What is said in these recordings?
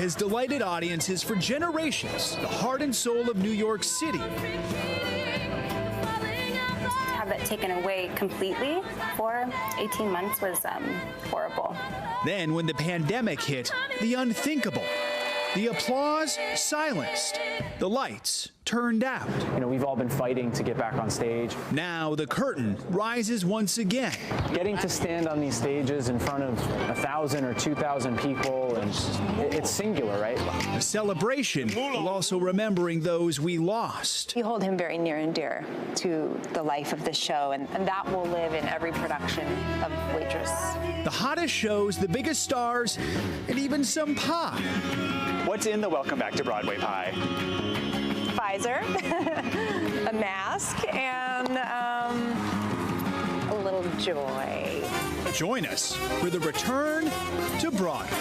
has delighted audiences for generations, the heart and soul of New York City. To have that taken away completely for 18 months was horrible. Then when the pandemic hit, the unthinkable. The applause silenced. The lights turned out. You know, we've all been fighting to get back on stage. Now the curtain rises once again. Getting to stand on these stages in front of 1,000 or 2,000 people, and it's singular, right? A celebration while also remembering those we lost. We hold him very near and dear to the life of the show, and that will live in every production of Waitress. The hottest shows, the biggest stars, and even some pop. What's in the Welcome Back to Broadway pie? Pfizer, a mask, and a little joy. Join us for the return to Broadway.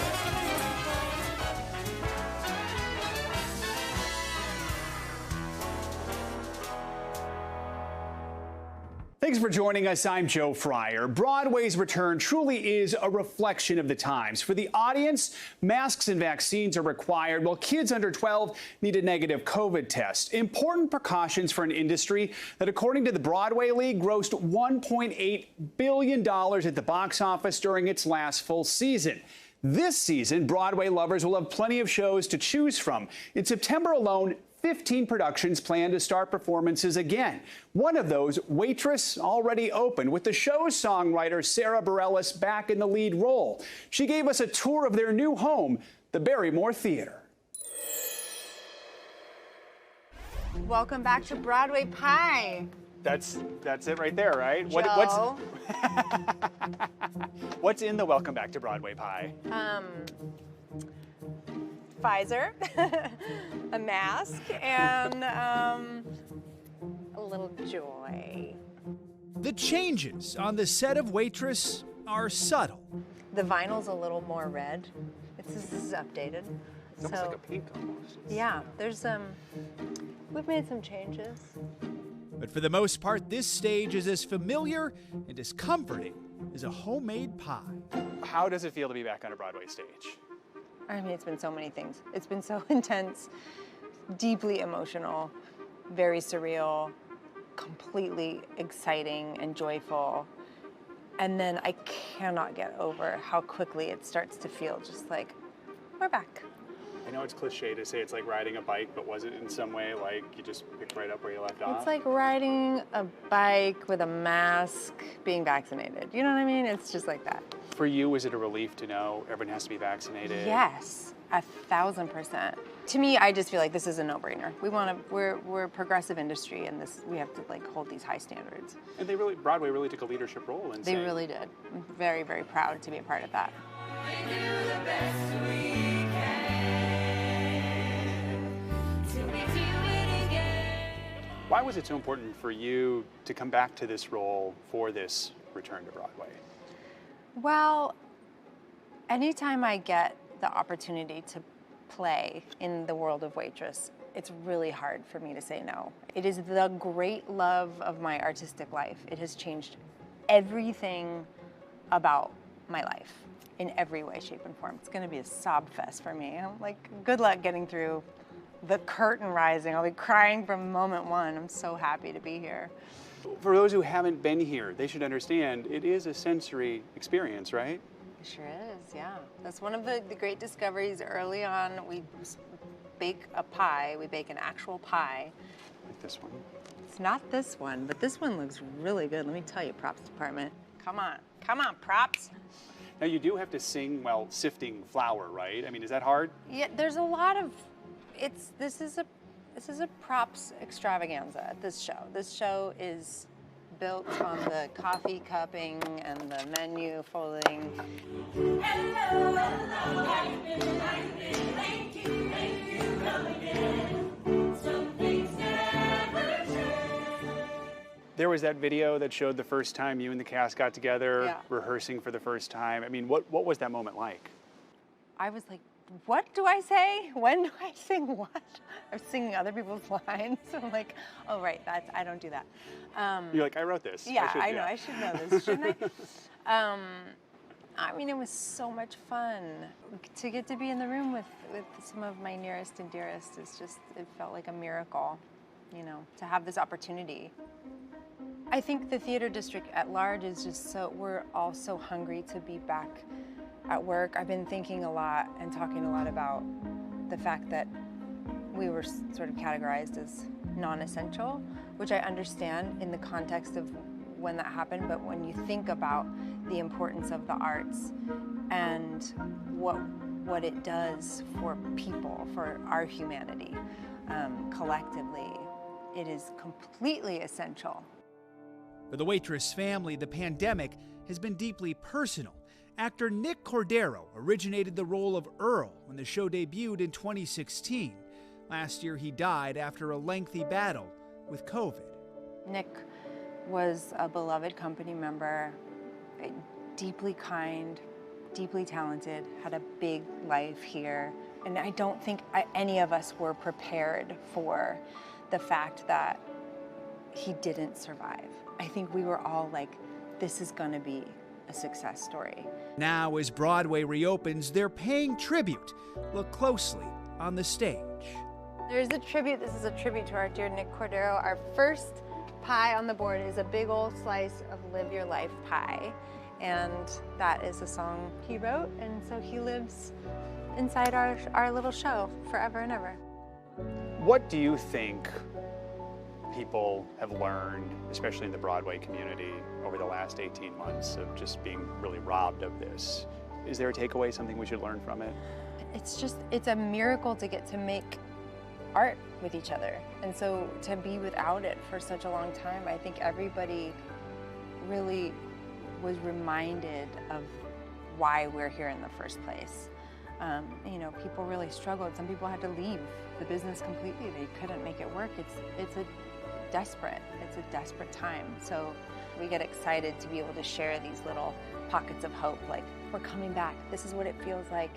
Thanks for joining us. I'm Joe Fryer. Broadway's return truly is a reflection of the times. For the audience, masks and vaccines are required, while kids under 12 need a negative COVID test. Important precautions for an industry that, according to the Broadway League, grossed $1.8 billion at the box office during its last full season. This season, Broadway lovers will have plenty of shows to choose from. In September alone, 15 productions plan to start performances again. One of those, Waitress, already opened, with the show's songwriter Sara Bareilles back in the lead role. She gave us a tour of their new home, the Barrymore Theater. Welcome back to Broadway Pie. That's it right there, right? Joe. What's in the Welcome Back to Broadway pie? Pfizer, a mask, and a little joy. The changes on the set of Waitress are subtle. The vinyl's a little more red. This is updated. It's almost like a pink almost. Yeah, there's we've made some changes. But for the most part, this stage is as familiar and as comforting as a homemade pie. How does it feel to be back on a Broadway stage? I mean, it's been so many things. It's been so intense, deeply emotional, very surreal, completely exciting and joyful. And then I cannot get over how quickly it starts to feel just like, we're back. I know it's cliche to say it's like riding a bike, but was it in some way like you just picked right up where you left off? It's like riding a bike with a mask, being vaccinated. You know what I mean? It's just like that. For you, was it a relief to know everyone has to be vaccinated? Yes, 1,000%. To me, I just feel like this is a no-brainer. We're a progressive industry, and we have to like hold these high standards. And Broadway really took a leadership role in They really did. I'm very, very proud to be a part of that. Why was it so important for you to come back to this role for this return to Broadway? Well, anytime I get the opportunity to play in the world of Waitress, it's really hard for me to say no. It is the great love of my artistic life. It has changed everything about my life in every way, shape, and form. It's gonna be a sob fest for me. I'm like, good luck getting through the curtain rising. I'll be crying from moment one. I'm so happy to be here. For those who haven't been here, they should understand it is a sensory experience, right? It sure is, yeah. That's one of the great discoveries early on. We bake a pie. We bake an actual pie. Like this one. It's not this one, but this one looks really good. Let me tell you, props department. Come on, props. Now you do have to sing while sifting flour, right? I mean, is that hard? Yeah, there's a lot of, this is a props extravaganza at this show. This show is built on the coffee cupping and the menu folding. There was that video that showed the first time you and the cast got together, rehearsing for the first time. I mean, what was that moment like? I was like, what do I say? When do I sing what? I was singing other people's lines. So I'm like, oh, right, I don't do that. You're like, I wrote this. Yeah, I know, I should know this, shouldn't I? I mean, it was so much fun. To get to be in the room with some of my nearest and dearest is just, it felt like a miracle, you know, to have this opportunity. I think the theater district at large is just so, we're all so hungry to be back at work. I've been thinking a lot and talking a lot about the fact that we were sort of categorized as non-essential, which I understand in the context of when that happened, but when you think about the importance of the arts and what it does for people, for our humanity, collectively, it is completely essential. For the Waitress family, the pandemic has been deeply personal. Actor Nick Cordero originated the role of Earl when the show debuted in 2016. Last year, he died after a lengthy battle with COVID. Nick was a beloved company member, deeply kind, deeply talented, had a big life here. And I don't think any of us were prepared for the fact that he didn't survive. I think we were all like, this is gonna be a success story. Now, as Broadway reopens, they're paying tribute. Look closely on the stage. There's a tribute. This is a tribute to our dear Nick Cordero. Our first pie on the board is a big old slice of Live Your Life pie. And that is a song he wrote, and so he lives inside our little show forever and ever. What do you think people have learned, especially in the Broadway community, over the last 18 months of just being really robbed of this? Is there a takeaway, something we should learn from it? It's a miracle to get to make art with each other. And so to be without it for such a long time, I think everybody really was reminded of why we're here in the first place. You know, people really struggled. Some people had to leave the business completely. They couldn't make it work. It's a desperate time. So we get excited to be able to share these little pockets of hope, like, we're coming back. This is what it feels like.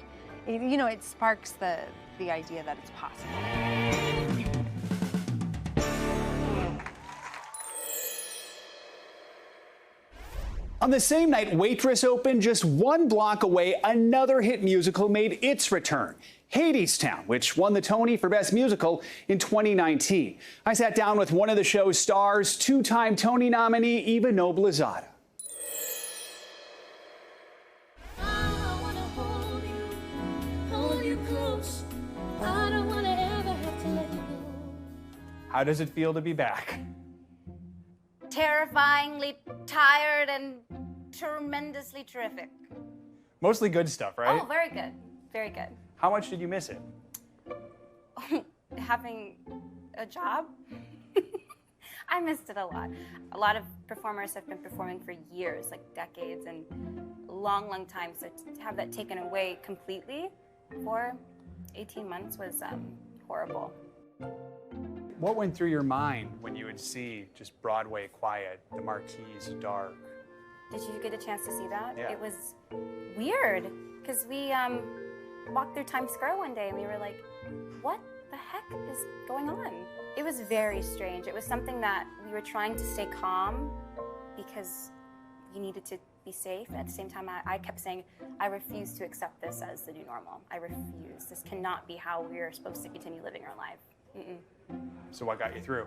You know, it sparks the idea that it's possible. On the same night Waitress opened, just one block away, another hit musical made its return. Hadestown, which won the Tony for Best Musical in 2019. I sat down with one of the show's stars, two-time Tony nominee Eva Noblezada. How does it feel to be back? Terrifyingly tired and tremendously terrific. Mostly good stuff, right? Oh, very good. Very good. How much did you miss it? Having a job? I missed it a lot. A lot of performers have been performing for years, like decades, and a long, long time. So to have that taken away completely for 18 months was horrible. What went through your mind when you would see just Broadway quiet, the marquees dark? Did you get a chance to see that? Yeah. It was weird, because we walked through Times Square one day and we were like, what the heck is going on? It was very strange. It was something that we were trying to stay calm because we needed to be safe. And at the same time, I kept saying, I refuse to accept this as the new normal. I refuse. This cannot be how we're supposed to continue living our life. Mm-mm. So what got you through?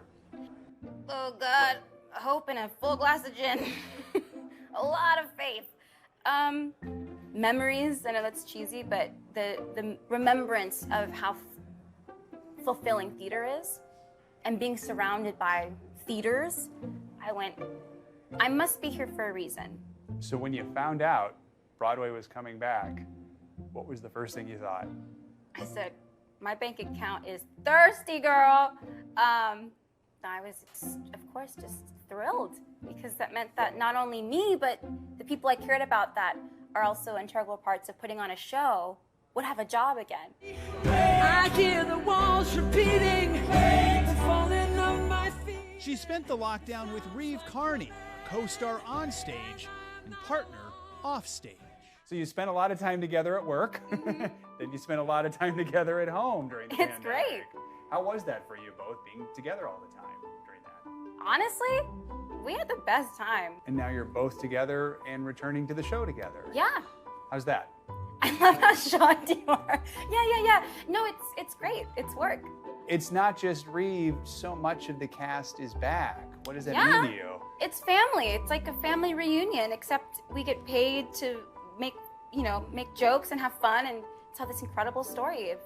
Oh God, hope and a full glass of gin. A lot of faith. Memories, I know that's cheesy, but the remembrance of how fulfilling theater is and being surrounded by theaters, I went, I must be here for a reason. So when you found out Broadway was coming back, what was the first thing you thought? I said, my bank account is thirsty, girl. I was, of course, just thrilled, because that meant that not only me, but the people I cared about that are also integral parts of putting on a show would have a job again. I hear the walls repeating, falling on my feet. She spent the lockdown with Reeve Carney, co-star on stage and partner off stage. So you spent a lot of time together at work, then you spent a lot of time together at home during the pandemic. It's great. How was that for you both, being together all the time during that? Honestly, we had the best time. And now you're both together and returning to the show together. Yeah, How's that? I love how shocked you are. Yeah. No, it's great. It's work. It's not just Reeve. So much of the cast is back. What does that mean to you? It's family. It's like a family reunion, except we get paid to make jokes and have fun and tell this incredible story of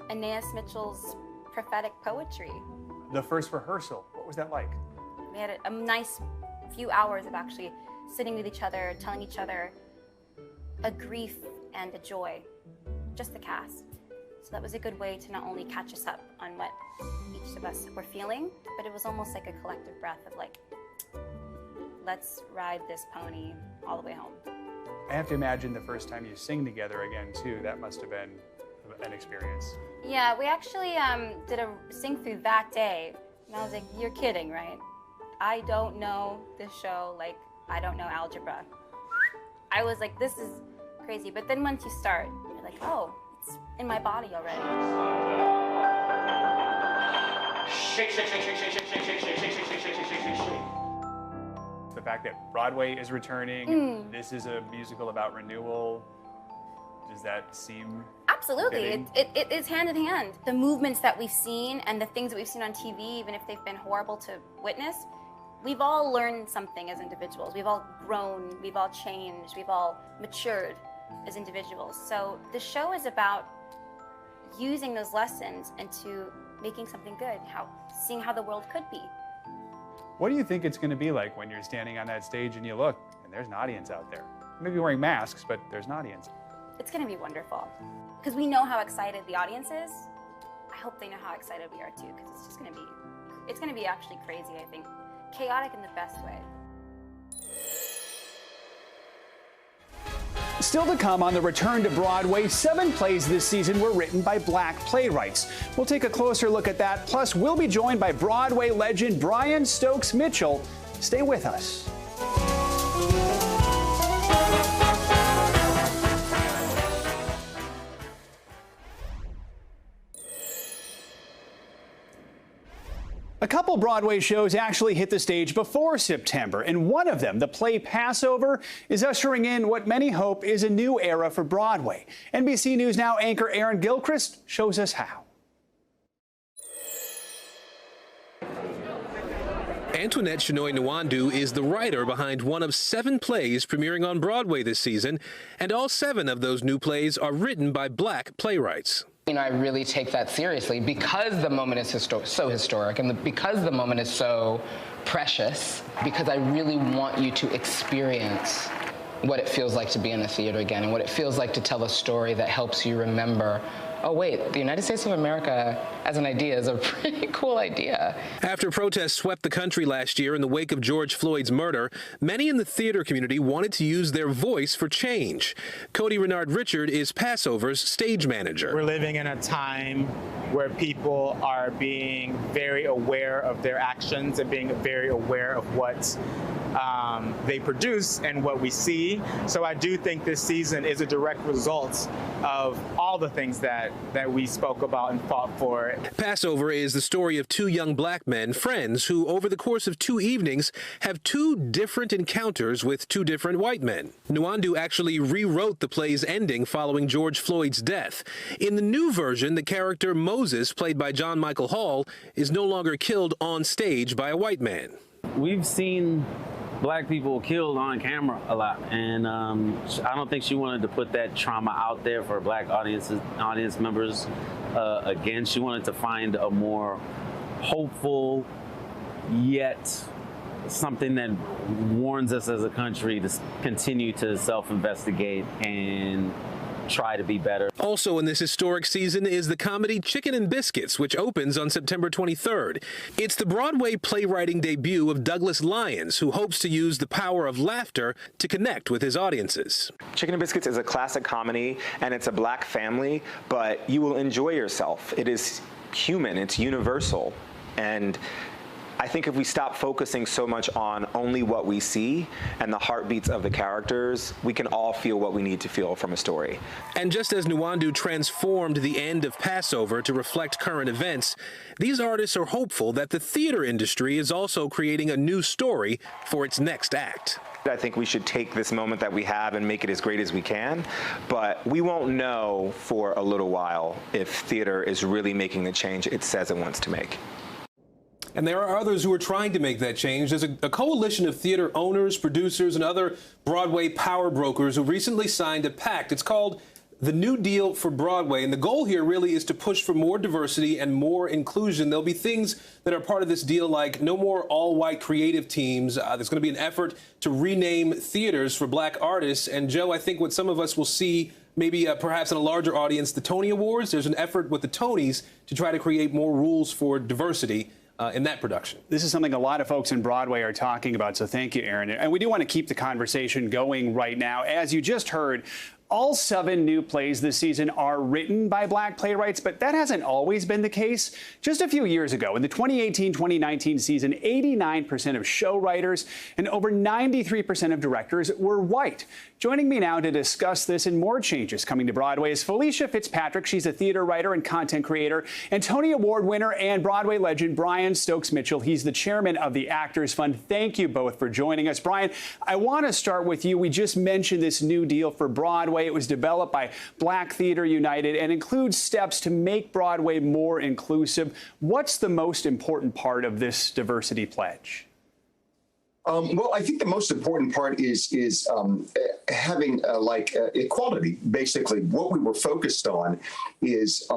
Stokes Mitchell's prophetic poetry. The first rehearsal, what was that like? We had a nice few hours of actually sitting with each other, telling each other a grief and a joy, just the cast. So that was a good way to not only catch us up on what each of us were feeling, but it was almost like a collective breath of like, let's ride this pony all the way home. I have to imagine the first time you sing together again too, that must have been an experience. Yeah, we actually did a sing through that day, and I was like, you're kidding, right? I don't know this show like I don't know algebra. I was like, this is crazy. But then once you start, you're like, oh, it's in my body already. Shake, shake, shake, shake, shake, shake, shake, shake, shake, shake, shake, shake, shake, shake, shake. The fact that Broadway is returning, this is a musical about renewal. Does that seem absolutely? It is hand in hand. The movements that we've seen and the things that we've seen on TV, even if they've been horrible to witness, we've all learned something as individuals. We've all grown, we've all changed, we've all matured as individuals. So the show is about using those lessons into making something good, seeing how the world could be. What do you think it's going to be like when you're standing on that stage and you look and there's an audience out there? Maybe wearing masks, but there's an audience. It's going to be wonderful because we know how excited the audience is. I hope they know how excited we are too, because it's just going to be actually crazy, I think. Chaotic in the best way. Still to come on the return to Broadway, 7 plays this season were written by Black playwrights. We'll take a closer look at that. Plus, we'll be joined by Broadway legend Brian Stokes Mitchell. Stay with us. A couple Broadway shows actually hit the stage before September, and one of them, the play Passover, is ushering in what many hope is a new era for Broadway. NBC News Now anchor Aaron Gilchrist shows us how. Antoinette Shinoy Nwandu is the writer behind one of 7 plays premiering on Broadway this season, and all 7 of those new plays are written by Black playwrights. I really take that seriously because the moment is so historic and because the moment is so precious, because I really want you to experience what it feels like to be in a theater again and what it feels like to tell a story that helps you remember, oh wait, the United States of America as an idea is a pretty cool idea. After protests swept the country last year in the wake of George Floyd's murder, many in the theater community wanted to use their voice for change. Cody Renard Richard is Passover's stage manager. We're living in a time where people are being very aware of their actions and being very aware of what they produce and what we see. So I do think this season is a direct result of all the things that we spoke about and fought for. Passover is the story of 2 young Black men, friends, who over the course of 2 evenings have 2 different encounters with 2 different white men. Nwandu actually rewrote the play's ending following George Floyd's death. In the new version, the character Moses, played by John Michael Hall, is no longer killed on stage by a white man. We've seen Black people killed on camera a lot, and I don't think she wanted to put that trauma out there for Black audience members. Again, she wanted to find a more hopeful, yet something that warns us as a country to continue to self-investigate and try to be better. Also in this historic season is the comedy Chicken and Biscuits, which opens on September 23rd. It's the Broadway playwriting debut of Douglas Lyons, who hopes to use the power of laughter to connect with his audiences. Chicken and Biscuits is a classic comedy, and it's a Black family, but you will enjoy yourself. It is human, it's universal, and I think if we stop focusing so much on only what we see and the heartbeats of the characters, we can all feel what we need to feel from a story. And just as Nwandu transformed the end of Passover to reflect current events, these artists are hopeful that the theater industry is also creating a new story for its next act. I think we should take this moment that we have and make it as great as we can, but we won't know for a little while if theater is really making the change it says it wants to make. And there are others who are trying to make that change. There's a coalition of theater owners, producers, and other Broadway power brokers who recently signed a pact. It's called the New Deal for Broadway, and the goal here really is to push for more diversity and more inclusion. There'll be things that are part of this deal like no more all-white creative teams. There's going to be an effort to rename theaters for black artists. And Joe, I think what some of us will see maybe perhaps in a larger audience, the Tony Awards, there's an effort with the Tonys to try to create more rules for diversity in that production. This is something a lot of folks in Broadway are talking about, so thank you, Aaron. And we do want to keep the conversation going right now. As you just heard, all 7 new plays this season are written by black playwrights, but that hasn't always been the case. Just a few years ago, in the 2018-2019 season, 89% of show writers and over 93% of directors were white. Joining me now to discuss this and more changes coming to Broadway is Felicia Fitzpatrick. She's a theater writer and content creator, and Tony Award winner and Broadway legend Brian Stokes Mitchell. He's the chairman of the Actors Fund. Thank you both for joining us. Brian, I want to start with you. We just mentioned this new deal for Broadway. It was developed by Black Theater United and includes steps to make Broadway more inclusive. What's the most important part of this diversity pledge? Well, I think the most important part is having equality. Basically, what we were focused on is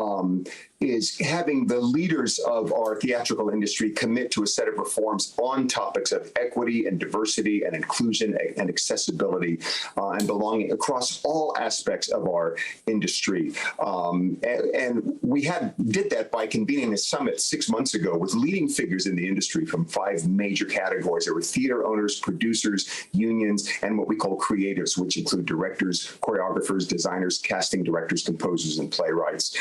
having the leaders of our theatrical industry commit to a set of reforms on topics of equity and diversity and inclusion and accessibility and belonging across all aspects of our industry. And we did that by convening a summit 6 months ago with leading figures in the industry from 5 major categories. There were theater owners, producers, unions, and what we call creatives, which include directors, choreographers, designers, casting directors, composers, and playwrights.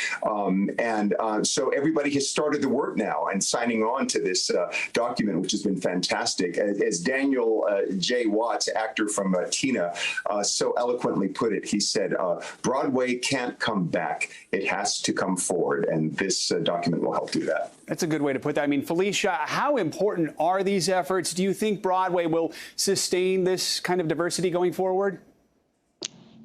So everybody has started the work now and signing on to this document, which has been fantastic. As Daniel J. Watts, actor from Tina, so eloquently put it, he said, Broadway can't come back. It has to come forward. And this document will help do that. That's a good way to put that. I mean, Felicia, how important are these efforts? Do you think Broadway will sustain this kind of diversity going forward?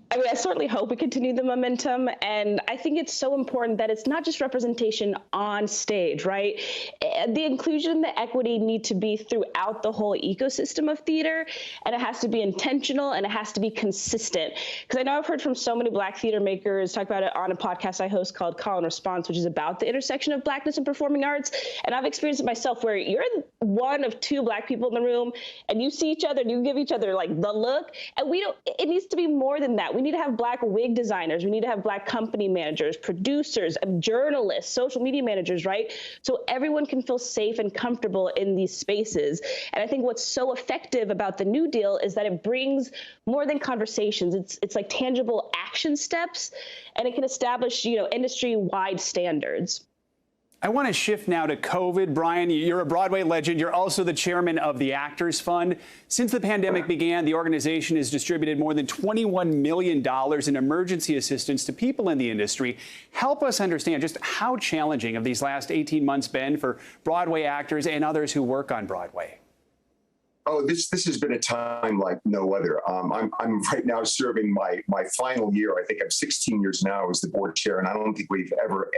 I mean, I certainly hope we continue the momentum. And I think it's so important that it's not just representation on stage, right? The inclusion and the equity need to be throughout the whole ecosystem of theater. And it has to be intentional and it has to be consistent. Because I know I've heard from so many Black theater makers talk about it on a podcast I host called Call and Response, which is about the intersection of Blackness and performing arts. And I've experienced it myself where you're one of 2 Black people in the room and you see each other and you give each other like the look. And it needs to be more than that. We need to have Black wig designers. We need to have Black company managers, producers, journalists, social media managers, right? So everyone can feel safe and comfortable in these spaces. And I think what's so effective about the New Deal is that it brings more than conversations. It's like tangible action steps, and it can establish, industry-wide standards. I want to shift now to COVID. Brian, you're a Broadway legend. You're also the chairman of the Actors Fund. Since the pandemic began, the organization has distributed more than $21 million in emergency assistance to people in the industry. Help us understand just how challenging have these last 18 months been for Broadway actors and others who work on Broadway. Oh, this has been a time like no other. I'm right now serving my final year. I think I'm 16 years now as the board chair, and I don't think we've ever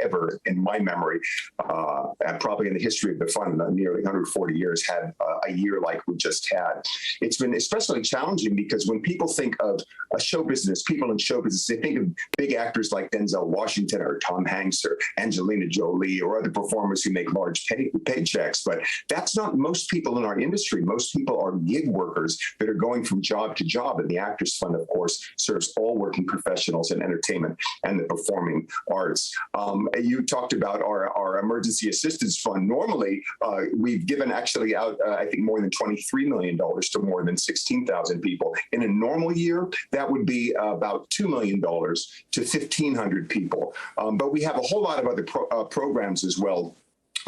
in my memory, probably in the history of the fund, nearly 140 years, had a year like we just had. It's been especially challenging because when people think of a show business, people in show business, they think of big actors like Denzel Washington or Tom Hanks or Angelina Jolie or other performers who make large paychecks. But that's not most people in our industry. Most people are gig workers that are going from job to job. And the Actors Fund, of course, serves all working professionals in entertainment and the performing arts. You talked about our emergency assistance fund. Normally, we've given actually out, I think, more than $23 million to more than 16,000 people. In a normal year, that would be about $2 million to 1,500 people. But we have a whole lot of other programs as well.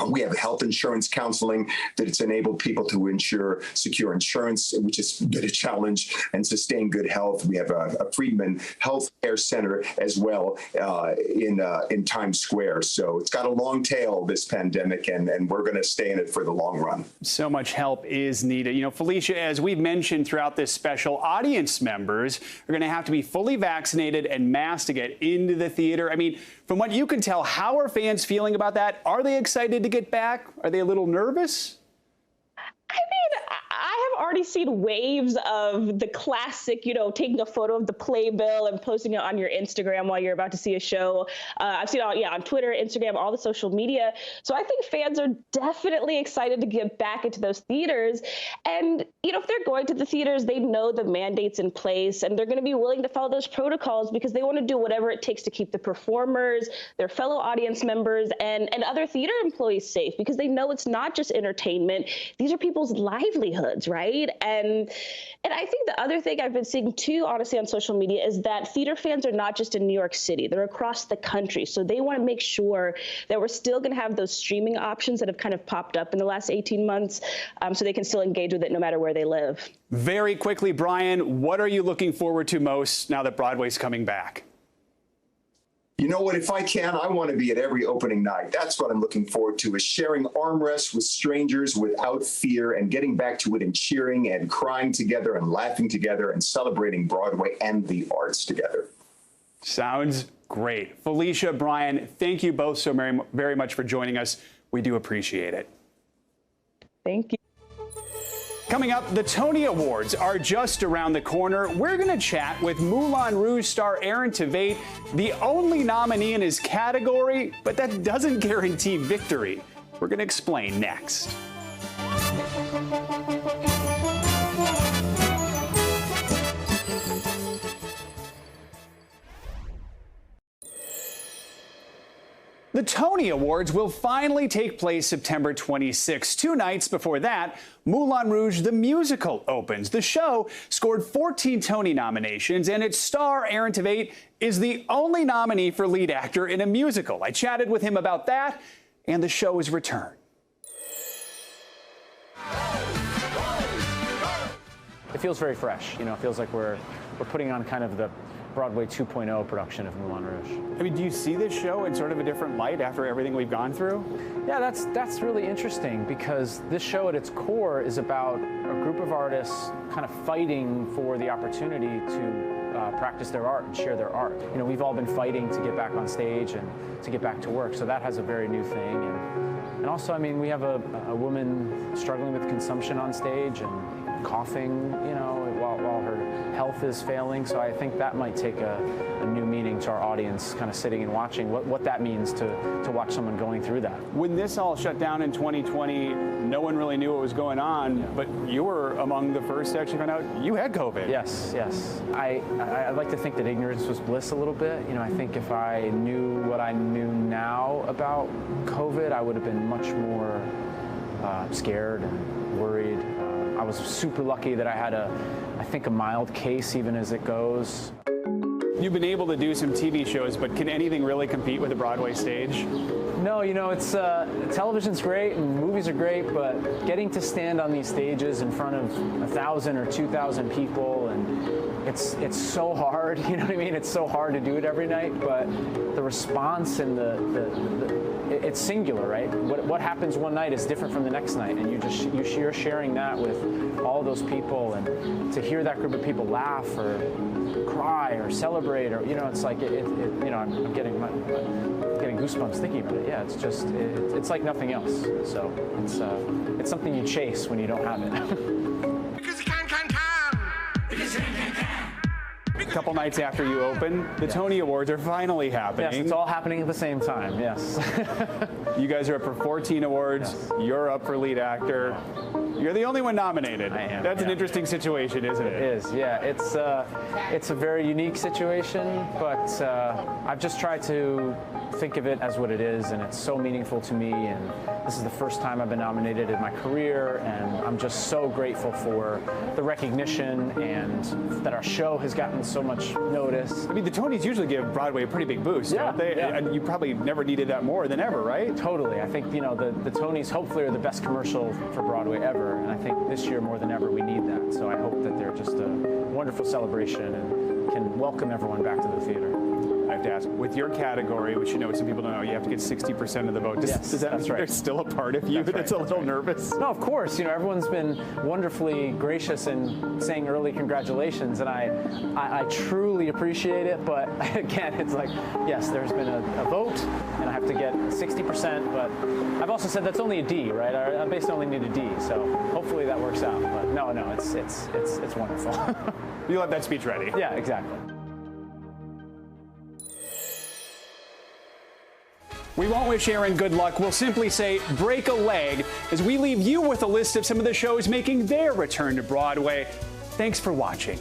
We have health insurance counseling that it's enabled people to ensure secure insurance, which has been a challenge, and sustain good health. We have a Friedman Health Care Center as well in Times Square. So it's got a long tail, this pandemic, and we're going to stay in it for the long run. So much help is needed. You know, Felicia, as we've mentioned throughout this special, audience members are going to have to be fully vaccinated and masked to get into the theater. I mean, from what you can tell, how are fans feeling about that? Are they excited to get back? Are they a little nervous? I mean, I have already seen waves of the classic, you know, taking a photo of the playbill and posting it on your Instagram while you're about to see a show. I've seen it on Twitter, Instagram, all the social media. So I think fans are definitely excited to get back into those theaters. And, you know, if they're going to the theaters, they know the mandates in place, and they're going to be willing to follow those protocols because they want to do whatever it takes to keep the performers, their fellow audience members, and other theater employees safe, because they know it's not just entertainment. These are people's livelihoods, right? And I think the other thing I've been seeing too, honestly, on social media is that theater fans are not just in New York City, they're across the country. So they want to make sure that we're still going to have those streaming options that have kind of popped up in the last 18 months, so they can still engage with it no matter where they live. Very quickly, Brian, what are you looking forward to most now that Broadway's coming back? You know what? If I can, I want to be at every opening night. That's what I'm looking forward to, is sharing armrests with strangers without fear and getting back to it and cheering and crying together and laughing together and celebrating Broadway and the arts together. Sounds great. Felicia, Brian, thank you both so very much for joining us. We do appreciate it. Thank you. Coming up, the Tony Awards are just around the corner. We're going to chat with Moulin Rouge star Tveit, the only nominee in his category, but that doesn't guarantee victory. We're going to explain next. The Tony Awards will finally take place September 26. 2 nights before that, Moulin Rouge the musical opens. The show scored 14 Tony nominations, and its star, Tveit, is the only nominee for lead actor in a musical. I chatted with him about that and the show's return. It feels very fresh. You know, it feels like we're putting on kind of the Broadway 2.0 production of Moulin Rouge. I mean, do you see this show in sort of a different light after everything we've gone through? Yeah, that's really interesting, because this show at its core is about a group of artists kind of fighting for the opportunity to practice their art and share their art. You know, we've all been fighting to get back on stage and to get back to work, so that has a very new thing. And also, I mean, we have a woman struggling with consumption on stage and coughing, you know, while her health is failing. So I think that might take a new meaning to our audience, kind of sitting and watching what that means to watch someone going through that. When this all shut down in 2020, no one really knew what was going on, but you were among the first to actually find out you had COVID. Yes, yes. I like to think that ignorance was bliss a little bit. You know, I think if I knew what I knew now about COVID, I would have been much more scared and worried. I was super lucky that I had I think a mild case, even as it goes. You've been able to do some TV shows, but can anything really compete with a Broadway stage? No, you know, it's television's great and movies are great, but getting to stand on these stages in front of 1,000 or 2,000 people, and it's so hard. You know what I mean? It's so hard to do it every night, but the response and it's singular, right? What happens one night is different from the next night, and you're sharing that with all those people, and to hear that group of people laugh or cry or celebrate, or, you know, it's like you know, I'm getting goosebumps thinking about it. Yeah, it's just it's like nothing else. So it's something you chase when you don't have it. Because you can. A couple nights after you open, the Tony Awards are finally happening. Yes, it's all happening at the same time, yes. You guys are up for 14 awards. Yes. You're up for lead actor. You're the only one nominated. I am. That's an interesting situation, isn't it? It is, yeah. It's a very unique situation, but I've just tried to think of it as what it is, and it's so meaningful to me, and this is the first time I've been nominated in my career, and I'm just so grateful for the recognition and that our show has gotten so much notice. I mean, the Tonys usually give Broadway a pretty big boost, don't they? Yeah. And you probably never needed that more than ever, right? Totally. I think, you know, the Tonys hopefully are the best commercial for Broadway ever, and I think this year more than ever we need that. So I hope that they're just a wonderful celebration and can welcome everyone back to the theater. I have to ask, with your category, which you know some people don't know, you have to get 60% of the vote. Does that mean there's still a part of you that's a little nervous? No, of course. You know, everyone's been wonderfully gracious in saying early congratulations, and I truly appreciate it. But again, it's like, yes, there's been a vote, and I have to get 60%. But I've also said that's only a D, right? I basically only need a D, so hopefully that works out. But no, it's wonderful. You'll have that speech ready. Yeah, exactly. We won't wish Aaron good luck. We'll simply say break a leg as we leave you with a list of some of the shows making their return to Broadway. Thanks for watching.